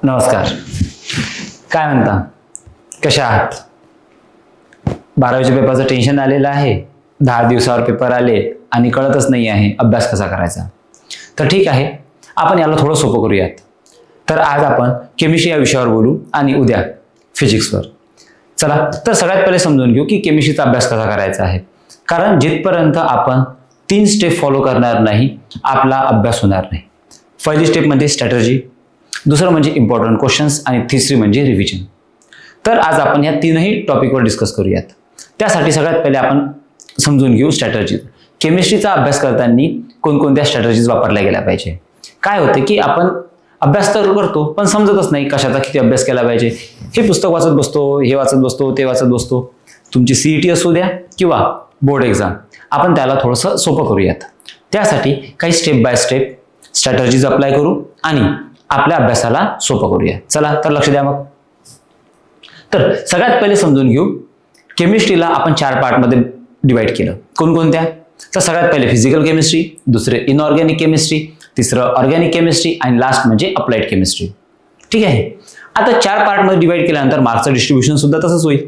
नमस्कार. काय म्हणता, कशा आहात? 12वीच्या पेपरचं टेन्शन आलेलं आहे. 10 दिवसावर पेपर आले आणि कळतच नाही आहे अभ्यास कसा करायचा. तर ठीक आहे, आपण याला थोडं सोपं करूयात. तर आज आपण केमिस्ट्री या विषयावर बोलू आणि उद्या फिजिक्सवर. चला, तर सगळ्यात पहिले समजून घेऊ की केमिस्ट्रीचा अभ्यास कसा करायचा आहे. कारण जिथपर्यंत आपण 3 स्टेप फॉलो करणार नाही, आपला अभ्यास होणार नाही. पहिली स्टेप म्हणजे स्ट्रॅटर्जी, दुसरं म्हणजे इम्पॉर्टंट क्वेश्चन्स आणि तिसरी म्हणजे रिव्हिजन. तर आज आपण या तीनही टॉपिकवर डिस्कस करूयात. त्यासाठी सगळ्यात पहिले आपण समजून घेऊ स्ट्रॅटर्जी. केमिस्ट्रीचा अभ्यास करताना कोणकोणत्या स्ट्रॅटर्जीज वापरल्या गेल्या पाहिजे. काय होते की आपण अभ्यास तर करतो पण समजतच नाही कशाचा किती अभ्यास केला पाहिजे. हे पुस्तक वाचत बसतो, हे वाचत बसतो, ते वाचत बसतो. तुमची CET असू द्या किंवा बोर्ड एक्झाम, आपण त्याला थोडंसं सोपं करूयात. त्यासाठी काही step by step strategies apply करू आणि आपल्या अभ्यासाला सोपं करूया. चला, तर लक्ष द्या. मग तर सगळ्यात पहिले समजून घेऊ, केमिस्ट्रीला आपण 4 पार्टमध्ये डिवाइड केलं. कोणकोणत्या? तर सगळ्यात पहिले फिजिकल केमिस्ट्री, दुसरे इनऑर्गॅनिक केमिस्ट्री, तिसरं ऑर्गॅनिक केमिस्ट्री आणि लास्ट म्हणजे अप्लाइड केमिस्ट्री. ठीक आहे. आता 4 पार्टमध्ये डिवाइड केल्यानंतर मार्क्सचं डिस्ट्रीब्युशन सुद्धा तसंच होईल.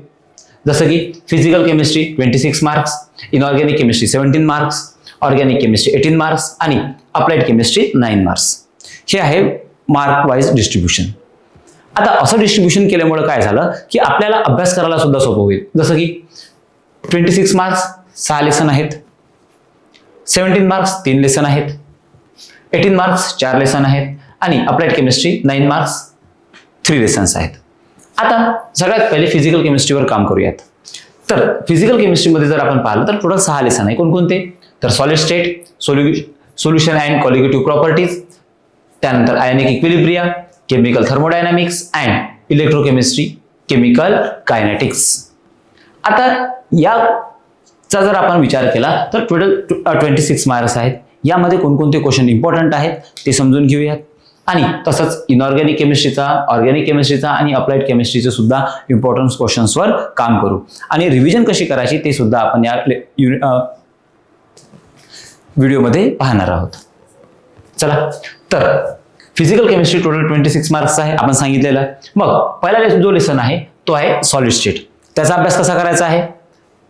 जसं की physical chemistry 26 marks, inorganic chemistry 17 marks, organic chemistry 18 marks आणि अप्लाइड केमिस्ट्री 9 मार्क्स. हे आहे मार्क वाईज डिस्ट्रीब्युशन. आता असं डिस्ट्रीब्युशन केल्यामुळे काय झालं की आपल्याला अभ्यास करायला सुद्धा सोपं होईल. जसं की 26 मार्क्स 6 लेसन आहेत, 17 मार्क्स 3 लेसन आहेत, 18 मार्क्स 4 लेसन आहेत आणि अप्लाइड केमिस्ट्री 9 मार्क्स 3 लेसन्स आहेत. आता सगळ्यात पहिले फिजिकल केमिस्ट्रीवर काम करूयात. तर फिजिकल केमिस्ट्रीमध्ये जर आपण पाहिलं तर टोटल 6 लेसन आहे. कोणकोणते? तर solid state, solution and colligative properties, त्यानंतर ionic equilibria, chemical thermodynamics and electrochemistry, chemical kinetics. आता याचा जर आपण विचार केला तर टोटल 26 मार्क्स आहेत. यामध्ये कोणकोणते क्वेश्चन इम्पॉर्टंट आहेत ते समजून घेऊयात आणि तसंच इनऑर्गॅनिक केमिस्ट्रीचा, ऑर्गॅनिक केमिस्ट्रीचा आणि अप्लाइड केमिस्ट्रीचे सुद्धा इम्पॉर्टंट क्वेश्चन्सवर काम करू आणि रिव्हिजन कशी करायची ते सुद्धा आपण या व्हिडिओमध्ये पाहणार आहोत. चला, तर फिजिकल केमिस्ट्री टोटल 26 मार्क्स आहे आपण सांगितलेलं. मग पहिला जो लेसन आहे तो आहे सॉलिड स्टेट. त्याचा अभ्यास कसा करायचा आहे?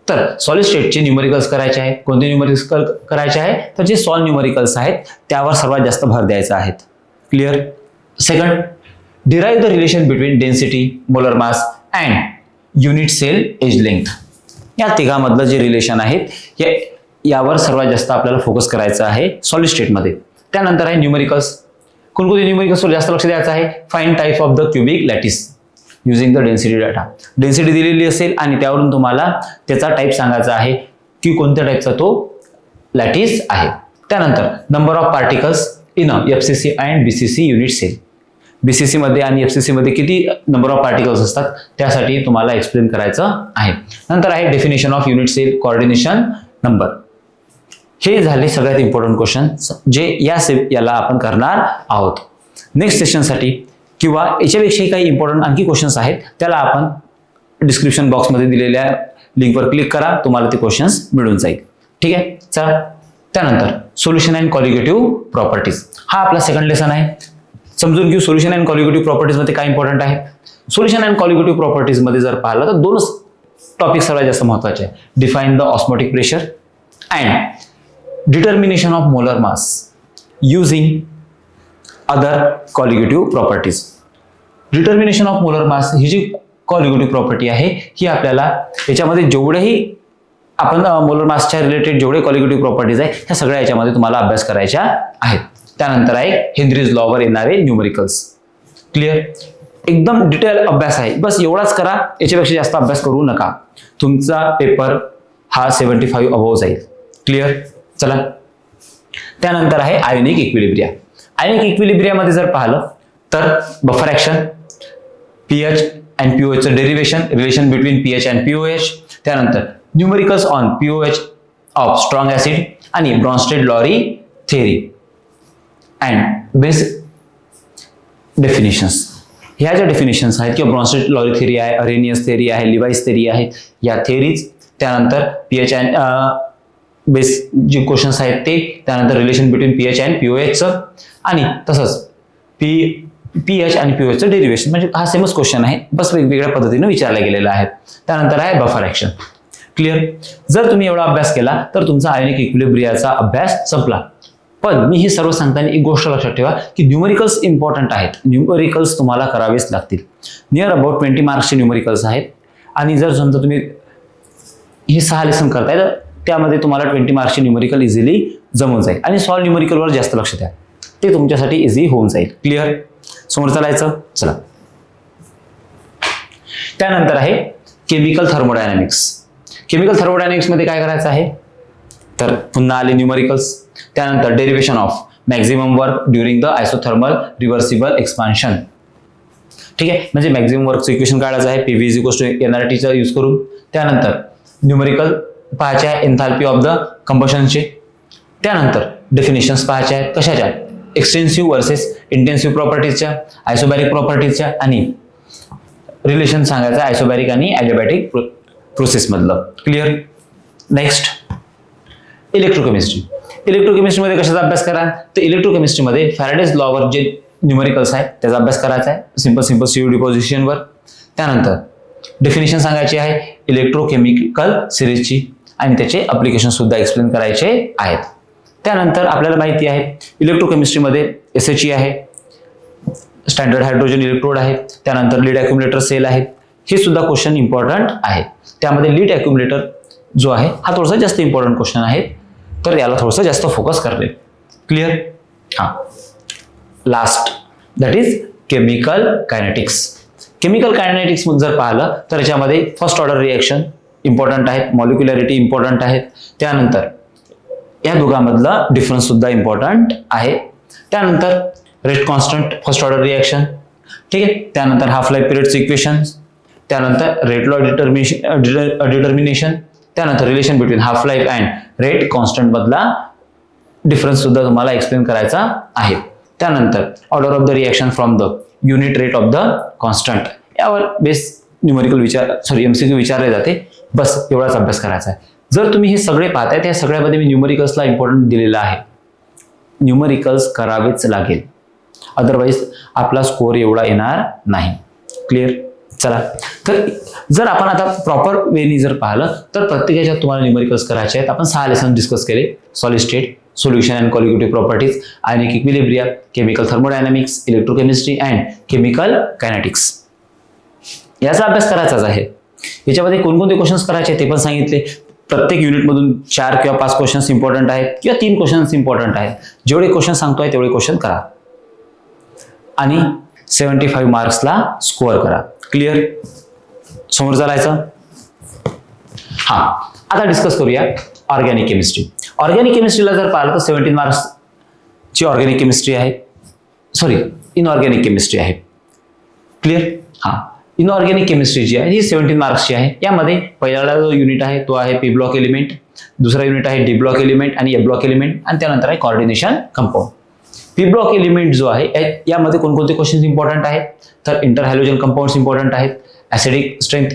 तर सॉलिड स्टेटचे न्यूमेरिकल्स करायचे आहेत. कोणते न्यूमेरिकल्स करायचे आहेत? तर जे सॉल्व न्यूमेरिकल्स आहेत त्यावर सर्वात जास्त भर द्यायचा आहे. Clear? Second, derive the relation between density, molar mass and unit cell edge length. या तिघांमधलं जे रिलेशन आहेत यावर सर्वात जास्त आपल्याला फोकस करायचा आहे सॉलिड स्टेटमध्ये. त्यानंतर आहे न्यूमेरिकल्स. कोणकोणते न्यूमेरिकल्सवर जास्त लक्ष द्यायचं आहे? Find type of the cubic lattice using the density data. Density दिलेली असेल आणि त्यावरून तुम्हाला त्याचा टाइप सांगायचा आहे की कोणत्या टाइपचा तो लॅटिस आहे. त्यानंतर number of particles in FCC and BCC unit cell. BCC मध्ये आणि FCC मध्ये किती नंबर ऑफ पार्टिकल्स असतात त्यासाठी तुम्हाला एक्सप्लेन करायचं आहे. नंतर आहे definition of unit cell, coordination number. हे झाले सगळ्यात इम्पॉर्टंट क्वेश्चन जे याला आपण करणार आहोत. नेक्स्ट सेशनसाठी किंवा याच्यापेक्षाही काही इम्पॉर्टंट आणखी क्वेश्चन्स आहेत त्याला आपण डिस्क्रिप्शन बॉक्समध्ये दिलेल्या लिंकवर क्लिक करा, तुम्हाला ते क्वेश्चन्स मिळून जाईल. ठीक आहे. चला, त्यानंतर सोल्युशन अँड कॉलिगेटिव्ह प्रॉपर्टीज हा आपला सेकंड लेसन आहे. समजून घेऊ सोल्युशन अँड कॉलिगेटिव्ह प्रॉपर्टीज मध्ये काय इम्पॉर्टंट आहे. सोल्युशन अँड कॉलिगेटिव्ह प्रॉपर्टीज मध्ये जर पाहिलं तर 2 टॉपिक सर्वात जास्त महत्त्वाचे आहे. Define the osmotic pressure and determination of molar mass using other colligative properties. Determination of molar mass ही जी कॉलिगेटिव्ह प्रॉपर्टी आहे ही आपल्याला याच्यामध्ये जेवढेही आपण मोलर मासच्या रिलेटेड जेवढे कॉलिगेटिव्ह प्रॉपर्टीज आहे ह्या सगळ्या याच्यामध्ये तुम्हाला अभ्यास करायच्या आहेत. त्यानंतर आहे हेनरीज लॉवर येणारे न्यूमेरिकल्स. क्लिअर? एकदम डिटेल अभ्यास आहे. बस एवढाच करा, याच्यापेक्षा जास्त अभ्यास करू नका. तुमचा पेपर हा 75 अबोव्ह जाईल. क्लिअर? चला, त्यानंतर आहे आयोनिक इक्विलिब्रिया. आयोनिक इक्विलिब्रियामध्ये जर पाहिलं तर buffer action, pH and pOH derivation, relation between pH and pOH, त्यानंतर numericals on pOH of strong acid आणि Bronsted Lowry theory and base definitions. ह्या ज्या डेफिनेशन्स आहेत किंवा ब्रॉन्स्टेड-लॉरी थेअरी आहे, अरेनियस थेअरी आहे, लिवाइस थेअरी आहे, या थेअरीज. त्यानंतर pH अँड बेस जे क्वेश्चन्स आहेत ते, त्यानंतर relation between pH and pOH आणि तसंच पीएच आणि पीओचं डेरिव्हेशन, म्हणजे हा सेमच क्वेश्चन आहे, बस वेगवेगळ्या पद्धतीने विचारला गेलेला आहे. त्यानंतर आहे बफर ऍक्शन. क्लिअर. जर तुम्ही एवढा अभ्यास केला तर तुमचा आयोनिक इक्विलिब्रियाचा अभ्यास संपला. पण मी हे सर्व सांगताना एक गोष्ट लक्षात ठेवा की न्यूमरिकल्स इम्पॉर्टंट आहेत. न्यूमरिकल्स तुम्हाला करावेच लागतील. नियर अबाउट 20 मार्क्सचे न्यूमरिकल्स आहेत. आणि जर समजा तुम्ही हे 6 लेसन करताय तर त्यामध्ये तुम्हाला 20 मार्क्सचे न्यूमरिकल इझिली जमून जाईल. आणि सॉल्व न्यूमरिकलवर जास्त लक्ष द्या, ते तुमच्यासाठी इझी होऊन जाईल. क्लिअर. समोर चालायचं. चला. त्यानंतर आहे केमिकल थर्मोडायनामिक्स. केमिकल थर्मोडायनामिक्स मध्ये काय करायचं आहे तर पुन्हा आले न्यूमरिकल्स. त्यानंतर derivation of maximum work during the isothermal reversible expansion. ठीक आहे, म्हणजे मॅक्झिमम वर्कचं इक्वेशन काढायचं आहे पीव्ही इज इक्वल्स टू एनआरटीचा यूज करून. त्यानंतर न्यूमरिकल पाहायचे आहे एन्थाल्पी ऑफ द कंबशनचे. त्यानंतर डेफिनेशन्स पाहायचे आहेत कशाच्या, एक्सटेन्सिव्ह वर्सेस इंटेन्सिव्ह प्रॉपर्टीजच्या, आयसोबॅरिक प्रॉपर्टीजच्या, आणि रिलेशन सांगायचं आयसोबॅरिक आणि ॲडियाबॅटिक प्रोसेस मधलं. क्लिअर. Next electrochemistry. इलेक्ट्रोकेमिस्ट्रीमध्ये कशाचा अभ्यास करा तर इलेक्ट्रोकेमिस्ट्रीमध्ये फॅराडेज लॉवर जे न्यूमरिकल्स आहेत त्याचा अभ्यास करायचा आहे, सिंपल सीयू डिपॉझिशनवर. त्यानंतर डेफिनेशन सांगायची आहे इलेक्ट्रोकेमिकल सिरीजची आणि त्याचे अप्लिकेशन सुद्धा एक्सप्लेन करायचे आहेत. त्यानंतर आपल्याला माहिती आहे इलेक्ट्रोकेमिस्ट्रीमध्ये SHE आहे, स्टँडर्ड हायड्रोजन इलेक्ट्रोड आहे. त्यानंतर लीड अक्युमुलेटर सेल आहे. हे सुद्धा क्वेश्चन इम्पॉर्टंट आहे. त्यामध्ये लीड अक्युमुलेटर जो आहे हा थोडासा जास्त इम्पॉर्टंट क्वेश्चन आहे, तर याला थोडंसं जास्त फोकस करते. क्लिअर. हा. Last that is chemical kinetics. Chemical kinetics जर पाहिलं तर याच्यामध्ये फर्स्ट ऑर्डर रिएक्शन इम्पॉर्टंट आहेत, मॉलिक्युलॅरिटी इम्पॉर्टंट आहेत. त्यानंतर या दोघांमधला डिफरन्स सुद्धा इम्पॉर्टंट आहे. त्यानंतर rate constant first order reaction. ठीक आहे. त्यानंतर हाफ लाईफ पिरियडचे इक्वेशन्स. त्यानंतर रेट लॉ डिटर्मिनेशन. त्यानंतर relation between half life and rate constant मधला डिफरन्स सुद्धा तुम्हाला एक्सप्लेन करायचा आहे. त्यानंतर order of the reaction from the unit rate of the constant, यावर बेस MCQ विचारले जाते. बस एवढाच अभ्यास करायचा आहे. जर तुम्ही हे सगळे पाहताय त्या सगळ्यामध्ये मी न्यूमरिकल्सला इम्पॉर्टंट दिलेला आहे. न्यूमरिकल्स करावेच लागेल, अदरवाईज आपला स्कोअर एवढा येणार नाही. क्लिअर. चला, तर जर आपण आता प्रॉपर वेनी जर पाहिलं तर प्रत्येकाच्या तुम्हाला न्यूमरिकल्स करायचे आहेत. आपण 6 लेसन डिस्कस केले. Solid state, solution and colligative properties, ionic equilibria, chemical thermodynamics, electrochemistry and chemical kinetics. याचा अभ्यास करायचाच आहे. याच्यामध्ये कोणकोणते क्वेश्चन्स करायचे ते पण सांगितले. प्रत्येक युनिटमधून 4 किंवा 5 क्वेश्चन्स इम्पॉर्टंट आहेत किंवा 3 क्वेश्चन्स इम्पॉर्टंट आहेत. जेवढे क्वेश्चन सांगतोय तेवढे क्वेश्चन करा आणि 75 मार्क्सला स्कोअर करा. क्लिअर. समोर चालायचं. हा, आता डिस्कस करूया ऑर्गॅनिक केमिस्ट्री. ऑर्गॅनिक केमिस्ट्रीला जर पाहिलं तर 17 मार्क्सची ऑर्गॅनिक केमिस्ट्री आहे, इनऑर्गॅनिक केमिस्ट्री आहे. क्लिअर. हा, इनऑर्गॅनिक केमिस्ट्री जी आहे ही 17 मार्क्सची आहे. यामध्ये पहिला जो युनिट आहे तो आहे पी ब्लॉक एलिमेंट, दुसरा युनिट आहे डी ब्लॉक एलिमेंट आणि ए ब्लॉक एलिमेंट, आणि त्यानंतर आहे coordination compound. P block element जो आहे यामध्ये कोणकोणते क्वेश्चन इम्पॉर्टंट आहेत तर इंटर हॅलोजन कंपाऊंड्स इम्पॉर्टंट आहेत, ऍसिडिक स्ट्रेंथ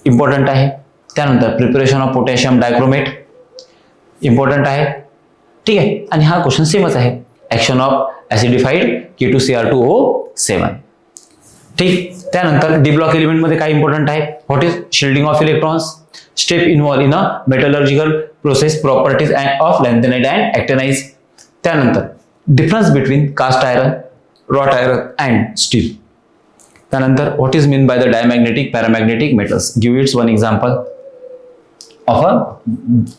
इम्पॉर्टंट आहे. त्यानंतर preparation of potassium dichromate important आहे. ठीक आहे. आणि हा क्वेश्चन सेमच आहे, ऍक्शन ऑफ ऍसिडिफाईड K2Cr2O7. ठीक. त्यानंतर डी ब्लॉक एलिमेंट मध्ये काय इम्पॉर्टंट आहे, what is shielding of electrons, step involve in a metallurgical process, properties of lanthanide and actinides. त्यानंतर difference between cast iron, wrought iron and steel. त्यानंतर what is mean by the diamagnetic paramagnetic metals, give its one example of a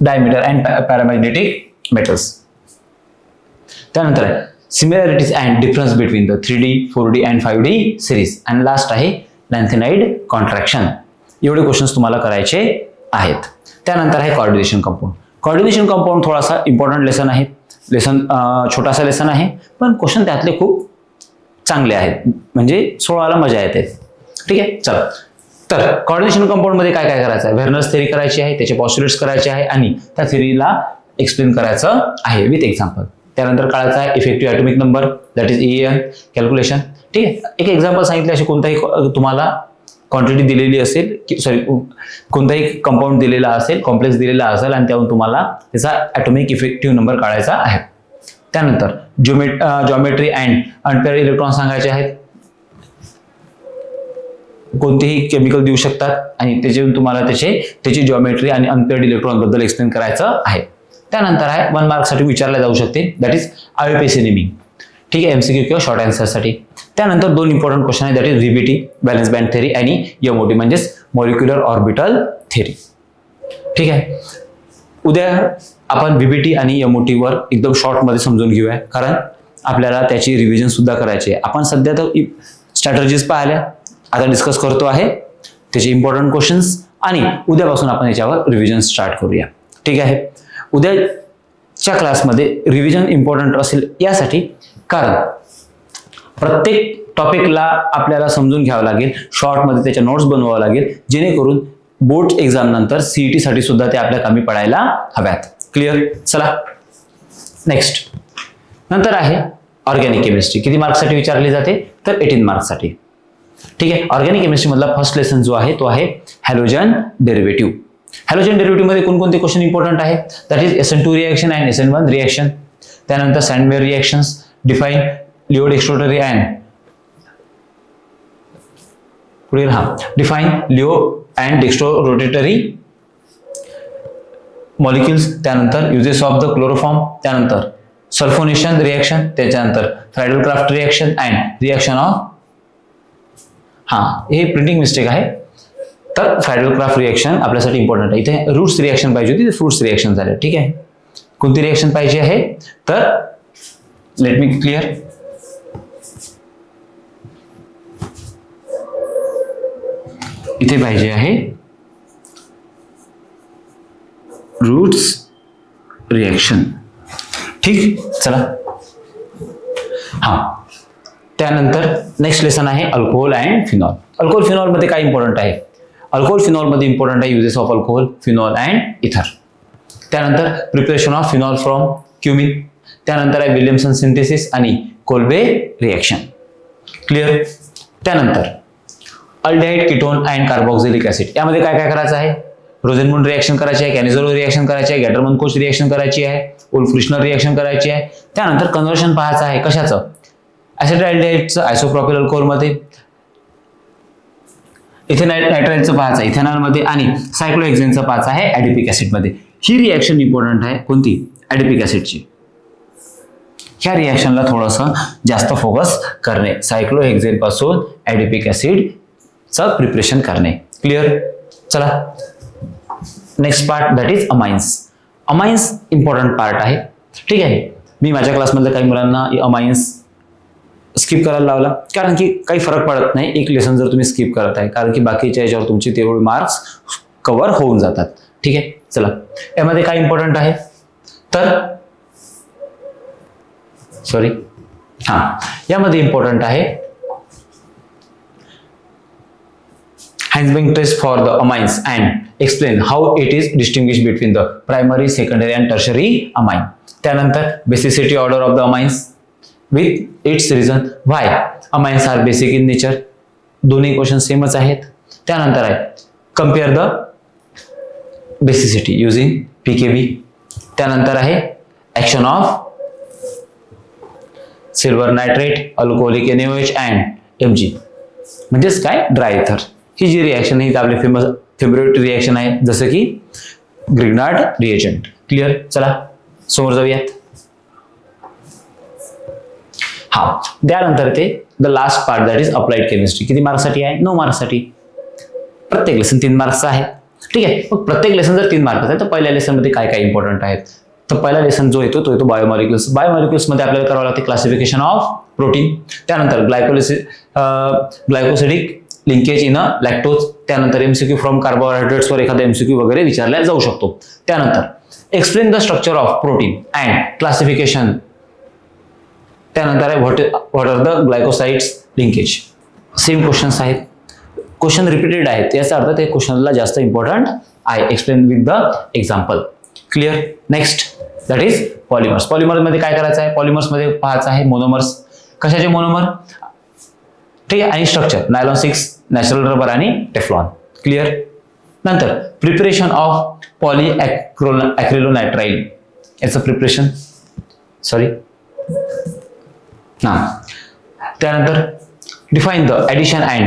diameter and paramagnetic metals. त्यानंतर similarities and difference between the 3D, 4D and 5D series. आणि last आहे लॅन्थेनाइड contraction. एवढे questions तुम्हाला करायचे आहेत. त्यानंतर आहे coordination compound. Coordination compound थोडासा इम्पॉर्टंट लेसन आहे. छोटासा लेसन आहे, पण क्वेश्चन त्यातले खूप चांगले आहेत, म्हणजे सोडवायला मजा येते. ठीक आहे. चला, तर कोऑर्डिनेशन कंपाऊंड मध्ये काय काय करायचं आहे, व्हेर्नर्स थेरी करायची आहे, त्याचे पॉस्ट्युलेट्स करायचे आहे आणि त्या थेरीला एक्सप्लेन करायचं आहे विथ एक्झाम्पल. त्यानंतर काढायचा आहे effective atomic number that is EAN calculation. ठीक आहे. एक एक्झाम्पल सांगितले, अशी कोणताही तुम्हाला क्वांटिटी दिलेली असेल, कोणताही कंपाऊंड दिलेला असेल, कॉम्प्लेक्स दिलेला असेल आणि त्यावरून तुम्हाला त्याचा ॲटॉमिक इफेक्टिव्ह नंबर काढायचा आहे. त्यानंतर जॉमेट्री अँड अनपेअर्ड इलेक्ट्रॉन सांगायचे आहेत. कोणतेही केमिकल देऊ शकतात आणि त्याच्यातून तुम्हाला त्याची जॉमेट्री आणि अनपेअर्ड इलेक्ट्रॉन बद्दल एक्सप्लेन करायचं आहे. त्यानंतर आहे 1 मार्क साठी विचारला जाऊ शकते, दॅट इज आयोपेसी नेमिंग. ठीक आहे, एमसीक्यू किंवा शॉर्ट आन्सर साठी. त्यानंतर 2 इम्पॉर्टंट क्वेश्चन आहे, that is VBT valence band theory आणि एमओटी म्हणजेच मॉलिक्युलर ऑर्बिटल थेरी. ठीक आहे, उद्या आपण व्हीबीटी आणि एमओटी वर एकदम शॉर्ट मध्ये समजून घेऊया, कारण आपल्याला त्याची रिव्हिजन सुद्धा करायची आहे. आपण सध्या तर स्ट्रॅटर्जीज पाहिल्या, आता डिस्कस करतो आहे त्याचे इम्पॉर्टंट क्वेश्चन्स आणि उद्यापासून आपण याच्यावर रिव्हिजन स्टार्ट करूया. ठीक आहे, उद्याच्या क्लासमध्ये रिव्हिजन इम्पॉर्टंट असेल यासाठी, कारण प्रत्येक टॉपिकला आपल्याला समजून घ्यावं लागेल, शॉर्टमध्ये त्याच्या नोट्स बनवावं लागेल, जेणेकरून बोर्ड एक्झाम नंतर सीईटी साठी सुद्धा ते आपल्या कमी पडायला हव्यात. क्लिअर? चला नेक्स्ट. नंतर आहे ऑर्गॅनिक केमिस्ट्री. किती मार्क्ससाठी विचारली जाते? तर 18 मार्क्ससाठी. ठीक आहे, ऑर्गॅनिक केमिस्ट्री मधला फर्स्ट लेसन जो आहे तो आहे हॅलोजन डेरिव्हेटिव्ह. हॅलोजन डेरिव्हेटिव्ह मध्ये कोणकोणते क्वेश्चन इम्पॉर्टंट आहे? That is SN2 reaction and SN1 reaction. त्यानंतर Sandmeyer reactions, define laevo dextrorotatory and define laevo and dextrorotatory molecules. त्यानंतर युजेस ऑफ द क्लोरोफॉर्म. त्यानंतर सल्फोनेशन रिएक्शन. त्याच्यानंतर Friedel Crafts reaction and reaction of, हे printing mistake आहे, तर Friedel Crafts reaction आपल्यासाठी important आहे. इथे रूट्स रिएक्शन पाहिजे होती, ते फ्रुट्स रिएक्शन झाले. ठीक आहे, कोणती रिएक्शन पाहिजे आहे? तर लेट मी क्लिअर. इथे पाहिजे आहे रूट्स रिएक्शन. ठीक, चला. त्यानंतर नेक्स्ट लेसन आहे alcohol and phenol. Alcohol phenol मध्ये काय इम्पॉर्टंट आहे? अल्कोहोल फिनॉल मध्ये इम्पॉर्टंट आहे uses of alcohol, phenol and इथर. त्यानंतर preparation of phenol from cumin. त्यानंतर आहे विल्यमसन सिंथेसिस आणि कोल्बे रिएक्शन. क्लिअर? त्यानंतर aldehyde, ketone and carboxylic acid. यामध्ये काय काय करायचं आहे? रोझेनमुंड रिएक्शन करायची आहे, कॅनिझोलो रिएक्शन करायची आहे, गॅटरमन-कोच रिएक्शन करायची आहे, वुल्फ-रिश्नर रिएक्शन करायची आहे. त्यानंतर कन्व्हर्शन पाहायचं आहे, कशाचं? ऍसिटाल्डिहाइडचं आयसोप्रोपिल अल्कोहोल मध्ये, नायट्राइलचं पाहायचं आहे इथेनॉल मध्ये, आणि सायक्लोहेक्सेनचं पाहायचं आहे ऍडिपिक ऍसिड मध्ये. ही रिएक्शन इम्पॉर्टंट आहे. कोणती? ऍडिपिक ऍसिडची. ह्या रिएक्शनला थोडंसं जास्त फोकस करणे, सायक्लोहेक्सेन पासून ऍडिपिक ऍसिडचं प्रिपरेशन करणे. क्लिअर? चला next part, that is amines. Amines important part आहे. ठीक आहे, मी माझ्या क्लासमधल्या काही मुलांना अमाइन्स स्किप करायला लावला, कारण की काही फरक पडत नाही एक लेसन जर तुम्ही स्किप करत आहे, कारण की बाकीच्या याच्यावर तुमचे तेवढे मार्क्स कव्हर होऊन जातात. ठीक आहे, चला. यामध्ये काय इम्पॉर्टंट आहे? तर यामध्ये इम्पॉर्टंट आहे Hansberg test for the amines and explain how it is distinguished between the primary, secondary and tertiary amine. त्यानंतर basicity order of the amines with its reason why amines are basic in nature. दोन्ही question सेमच आहेत. त्यानंतर आहे compare the basicity using pKb. त्यानंतर आहे action of silver nitrate, alcoholic NaOH and Mg म्हणजेच काय? ड्राय इथर. ही जी रिएक्शन आहे आपली फेवरेट रिएक्शन आहे, जसं की ग्रिग्नार्ड रिएजंट. क्लिअर? चला समोर जाऊयात. त्यानंतर ते the last part, that is applied chemistry. किती मार्क्ससाठी आहे? 9 मार्क्ससाठी. प्रत्येक लेसन 3 मार्क्सचा आहे. ठीक आहे, मग प्रत्येक लेसन जर 3 मार्क्स आहे तर पहिल्या लेसन मध्ये काय काय इम्पॉर्टंट आहेत? तर पहिला लेसन जो येतो तो येतो बायोमॉलिक्युल्स. बायोमॉलिक्युल्स मध्ये आपल्याला करावं लागते क्लासिफिकेशन ऑफ प्रोटीन. त्यानंतर ग्लायकोसिडिक लिंकेज इन लॅक्टोज. त्यानंतर एमसीक्यू फ्रॉम कार्बोहायड्रेट्स वर एखादा एमसीक्यू वगैरे विचारला जाऊ शकतो. त्यानंतर explain the structure of protein and classification. त्यानंतर आहे what are the glycosides linkage. Same questions आहेत, क्वेश्चन रिपीटेड आहेत, याचा अर्थ ते क्वेश्चनला जास्त इम्पॉर्टंट आहे. Explain with the example. Clear? Next, that is polymers. Polymer मध्ये काय करायचं आहे? पॉलिमर्स मध्ये पाहायचं आहे मोनोमर्स. कशाचे मोनोमर? ठीक आहे, आणि स्ट्रक्चर नायलॉन 6, नॅचरल रबर आणि टेफ्लॉन. क्लिअर? नंतर प्रिपरेशन ऑफ पॉलीॲक्रिलोनायट्राइल, याचं प्रिपरेशन हां, त्यानंतर define the addition and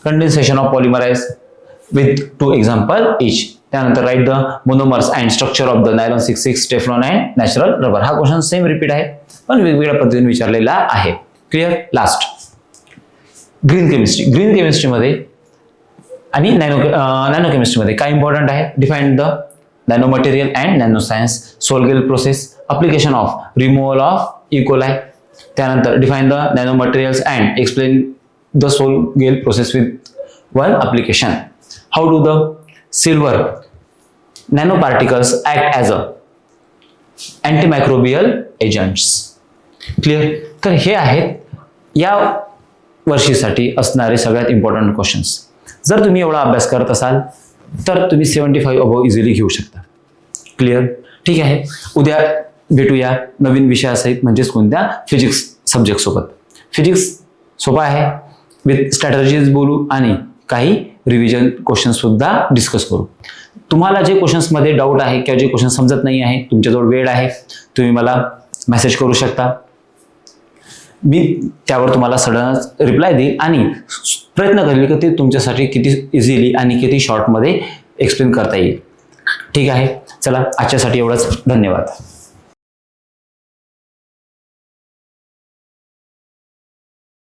condensation of polymerise with 2 example each. त्यानंतर write the monomers and structure of the nylon 66, Teflon and natural rubber. हा question same repeat आहे पण वेगवेगळ्या पद्धतीने विचारलेला आहे. Clear. Last green chemistry. Green केमिस्ट्रीमध्ये आणि नॅनो केमिस्ट्रीमध्ये काय इम्पॉर्टंट आहे? Define the nano material and nano science, sol gel process, application of removal of E coli. त्यानंतर define the nano materials and explain the sol gel process with one application. How do the silver nano particles act as a antimicrobial agents. Clear. तर हे आहेत या वर्षीसाठी असणारे सगळ्यात important questions. जर तुम्ही एवढा अभ्यास करत असाल तर तुम्ही 75 अबोव इझिली घेऊ शकता. क्लिअर. ठीक आहे. उद्या भेटूया नवीन विषयासहित, म्हणजेच कोणत्या? फिजिक्स सब्जेक्ट सोबत. फिजिक्स सोपा आहे, विथ स्ट्रॅटर्जीज बोलू आणि काही रिव्हिजन क्वेश्चन्स सुद्धा डिस्कस करू. तुम्हाला जे क्वेश्चन्समध्ये डाऊट आहे किंवा जे क्वेश्चन समजत नाही आहे, तुमच्याजवळ वेळ आहे, तुम्ही मला मेसेज करू शकता. मी त्यावर तुम्हाला सडनच रिप्लाय देईल आणि प्रयत्न करेल की ते तुमच्यासाठी किती इझिली आणि किती शॉर्टमध्ये एक्सप्लेन करता येईल. ठीक आहे. चला, आजच्यासाठी एवढंच. धन्यवाद.